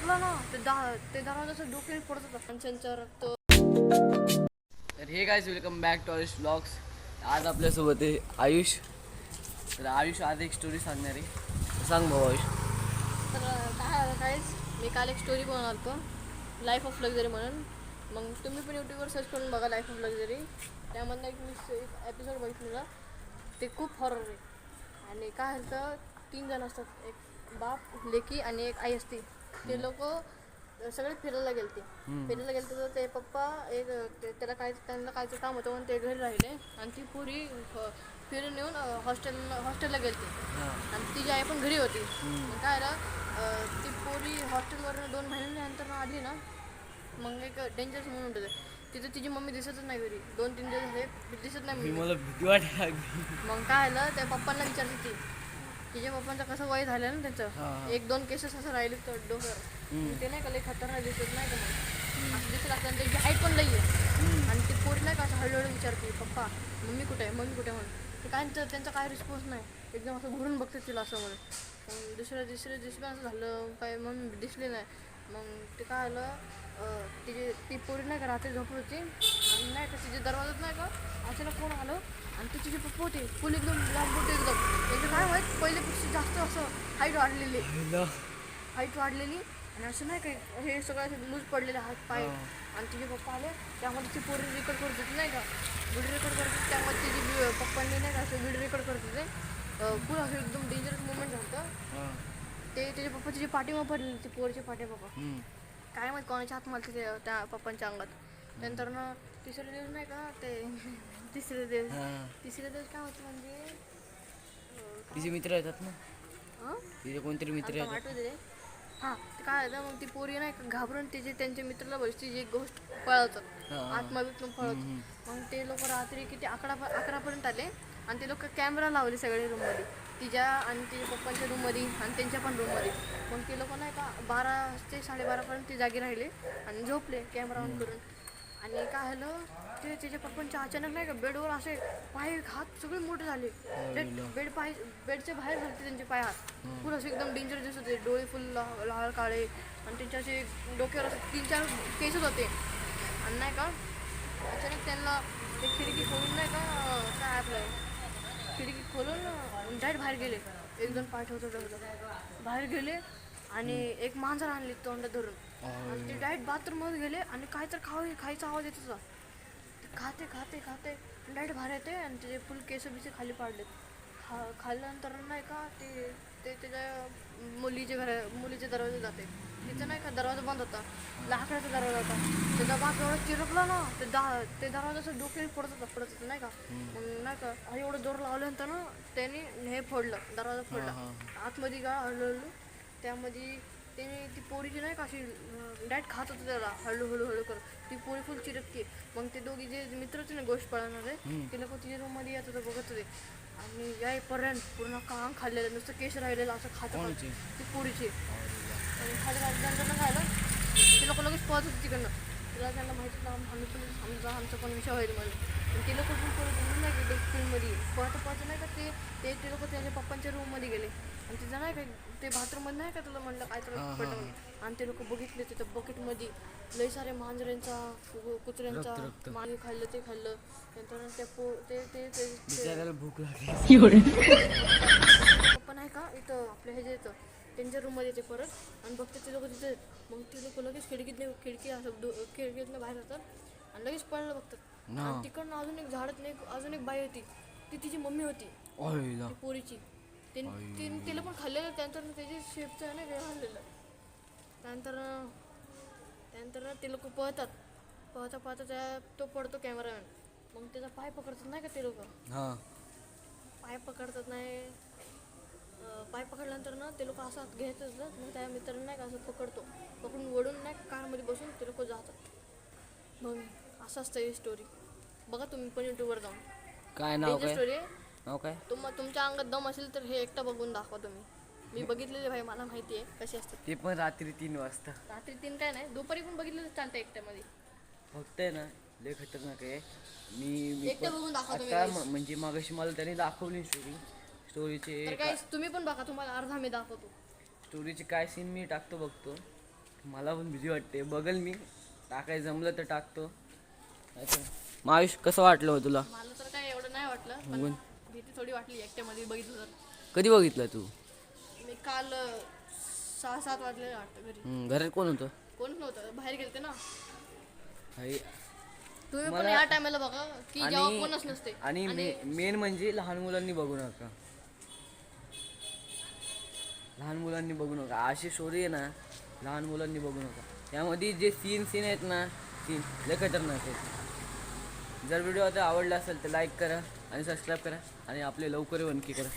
चिरपला ना ते दरवाजाचं डोक्याने पडत होता पंचांचा रक्त. तर हे guys welcome back to Ayush blogs. आज आपल्यासोबत आहे आयुष. तर आयुष आज एक स्टोरी सांगणार आहे. सांग भाऊ आयुष. तर काय काहीच मी काल एक स्टोरी बनवणार होतो लाईफ ऑफ लक्झरी म्हणून. मग तुम्ही पण यूट्यूबवर सर्च करून बघा लाईफ ऑफ लक्झरी. त्यामधनं एक मी एपिसोड बघितलेला. ते खूप हॉरर आहे. आणि काय होतं 3 जण असतात, एक बाप लेकी आणि एक आई असते. ते लोक सगळे फिरायला गेलते. तर ते पप्पा त्याला त्यांना कायचं काम होतं म्हणून ते घरी राहिले. आणि ती पुरी फिरून येऊन हॉस्टेलला गेलते. आणि तिची आई पण घरी होती. काय ती पोरी हॉस्टेलवरून 2 महिन्यानंतर आली ना. मग एक डेंजरस मोमेंट होतं. तिथं तिची मम्मी दिसतच नाही घरी. 2-3 दिवस झाले दिसत नाही. मला भीती वाटायला. मग काय झालं त्या पप्पांना विचारते ती. तिच्या पप्पांचं कसं वय झालं ना त्यांचं. 1-2 केसेस असं राहिले तर डोक्यावर. ते नाही का लई खतरनाक दिसत नाही का. मग असं दिसत असताना त्यांची हाईट पण लई आहे. आणि ती पोरी नाही का असं हळूहळू विचारते पप्पा मम्मी कुठे आहे म्हणून. ते काय त्यांचा काय रिस्पॉन्स नाही. एकदम असं घुरून बघते तिला असं म्हणून. मग दुसऱ्या दिवशी असं झालं काय मम्मी दिसली नाही. मग ते काय आलं ती पोरी नाही का रात्री झोपत होती. आणि नाही का तिच्या दरवाजात नाही का अचानक कोण आलं. आणि ते तिचे पप्पा होते फुल एकदम लांब होते एकदम. त्यांचं काय माहीत पहिल्यापेक्षा जास्त असं हाईट वाढलेली. आणि असं नाही काय हे सगळं असं लूज पडलेले हात पाय. आणि तिचे पप्पा आले त्यामध्ये ती पोरी रेकॉर्ड करत होती नाही का. व्हिडिओ रेकॉर्ड करत होती. त्यामध्ये तिची पप्पांनी नाही का असं व्हिडिओ रेकॉर्ड करत होते. पुढं असं एकदम डेंजरस मुवमेंट झालं. ते तिचे पप्पा तिची पाठीमा पडलेली ती पोरीचे पाठीमागं. काय माहित कोणाच्या हात मारते त्या पप्पांच्या अंगात. नंतर ना तिसरे दिवस नाही का ते तिसरे दिवस काय होतं म्हणजे तिचे मित्र येतात ना. तिचे कोणतरी मित्र येतात. आठवते हां. ते काय होतं मग ती पोरी नाही का घाबरून त्यांच्या मित्राला बसते तिची एक गोष्ट पळवतात. आत्मावितून पळवतात. मग ते लोक रात्री किती 11पर्यंत आले. आणि ते लोक कॅमेरा लावले सगळे रूममध्ये. तिच्या आणि तिच्या पप्पांच्या रूममध्ये आणि त्यांच्या पण रूममध्ये. मग ते लोक नाही का 12 ते 12:30पर्यंत ते जागी राहिले आणि झोपले कॅमेरा ऑन करून. आणि काय झालं ते त्याच्या पप्पांच्या अचानक नाही का बेडवर असे पाय हात सगळे मोठे झाले. बेडच्या बाहेर झाले त्यांचे पाय हात. पुढं असे एकदम डेंजर दिसत होते. डोळे फुल लाल काळे. आणि त्यांच्या असे डोक्यावर असे 3-4 केसेस होते. आणि नाही का अचानक त्यांना ते खिडकी खोलून नाही का काय आपलं खिडकी खोलून डायरेक्ट बाहेर गेले. 1-2 पाय ठेवतो बाहेर गेले. आणि एक मांजर आणली तोंडात धरून. आणि ते डायरेक्ट बाथरूममध्ये गेले. आणि काय तर खायचा आवाज येत होता. ते खाते डायरेक्ट बाहेर येते. आणि त्याचे फुल केस खाली पाडलेत. खाल्ल्यानंतर नाही का ते त्याच्या मुलीच्या दरवाजा जाते. तिथं नाही का दरवाजा बंद होता. लाकडाचा दरवाजा होता. त्याचा बाप एवढा चिरपला ना ते दरवाजाचं डोक्याने पडत होतं नाही का. मग नाही का एवढं जोर लावल्यानंतर ना त्याने हे फोडलं दरवाजा फोडला. आतमध्ये का हळूहळू त्यामध्ये त्याने ती पोरीची नाही का अशी डायरेक्ट खात होतं त्याला हळूहळू करत. ती पोरी फुल चिरकते. मग ते दोघी जे मित्र होते ना गोष्ट पळवणारे ते लोक तिच्या रूममध्ये येत होतं बघत होते. आणि यायपर्यंत पूर्ण कान खाल्लेलं नुसतं केस राहिलेलं असं खातं ती पोरीची. आणि खाल्यानंतर काय झालं ते लोक लगेच पळत होते तिकडनं. तिला त्यांना माहिती आमचा पण विषय होईल म्हणून. ते लोक पण पळत नाही का स्कूलमध्ये पळत नाही का ते लोक त्यांच्या पप्पांच्या रूममध्ये गेले. आणि तिथं नाही का ते बाथरूममध्ये नाही का तुला म्हणलं काय तर पडलं. आणि ते लोक बघितले तिथं बकेटमध्ये लई सारे मांजरांचा कुत्र्यांचा मागे खाल्लं ते खाल्लं. नंतर त्या भूक लागली. पप्पा नाही का इथं आपल्या हे जे येतं त्यांच्या रूममध्ये येते परत. आणि बघते ते लोक तिथे. मग ते लोक लगेच खिडकीतनं बाहेर जातात. आणि लगेच पळायला बघतात. आणि तिकडनं अजून एक बाई होती. ती तिची मम्मी होती ती पोरीची. तिला पण खाल्लेलं. त्यानंतर त्याची शेपचं आहे ना हे खाल्लेलं. त्यानंतर ते लोक पळता तो पडतो कॅमेरामॅन. मग त्याचा पाय पकडतात नाही का ते लोक. पाय पकडतात नाही. पाय पकडल्यानंतर ना ते लोक असं घ्यायचं मग त्या मित्रांना नाही का असं पकडून ओढून नाही कारमध्ये बसून ते लोक जातात. मग असं असतं ही स्टोरी. बघा तुम्ही पण यूट्यूबवर जाऊन. काय नाव काय स्टोरी आहे. नाव काय तुमच्या अंगात दम असेल तर हे एकटा बघून दाखवा तुम्ही. मी बघितलेले भाई मला माहिती आहे कशी असतात. ते पण रात्री 3 वाजता. रात्री 3 काय नाही दुपारी पण बघितलेलं चालतं एकट्यामध्ये. फक्त आहे ना लय खतरनाक आहे. मी एकटं बघून दाखवा तुम्ही आता म्हणजे मागाशी मला त्याने दाखवली स्टोरीचे तर काय तुम्ही पण बघा तुम्हाला अर्धा मी दाखवतो. स्टोरीचे काय सीन मी टाकतो बघतो. मला पण भीती वाटते. बघल मी टाकायचं जमलं तर टाकतो. अच्छा. मग आयुष कसं वाटलं हो तुला? मला तर काय एवढं नाही वाटलं, पण भीती थोडी वाटली एकट्यामध्ये बघितलं तर. कधी बघितलं तू? मी काल 6-7 वाजले वाटतं घरी. घरात कोण होतं? कोणच नव्हतं, बाहेर गेलते ना. आई. तुम्ही पण मला- या टायमाला बघा की जेव्हा कोणच नसते. आणि मेन म्हणजे लहान मुलांनी बघू नका. लहान मुलांनी बघू नका. अशी स्टोरी आहे ना, लहान मुलांनी बघू नका. त्यामध्ये जे सीन आहेत ना, सीन लय खतरनाक आहेत. जर व्हिडिओ आता आवडला असेल तर लाईक करा आणि सबस्क्राईब करा आणि आपले लवकर वनकी करा.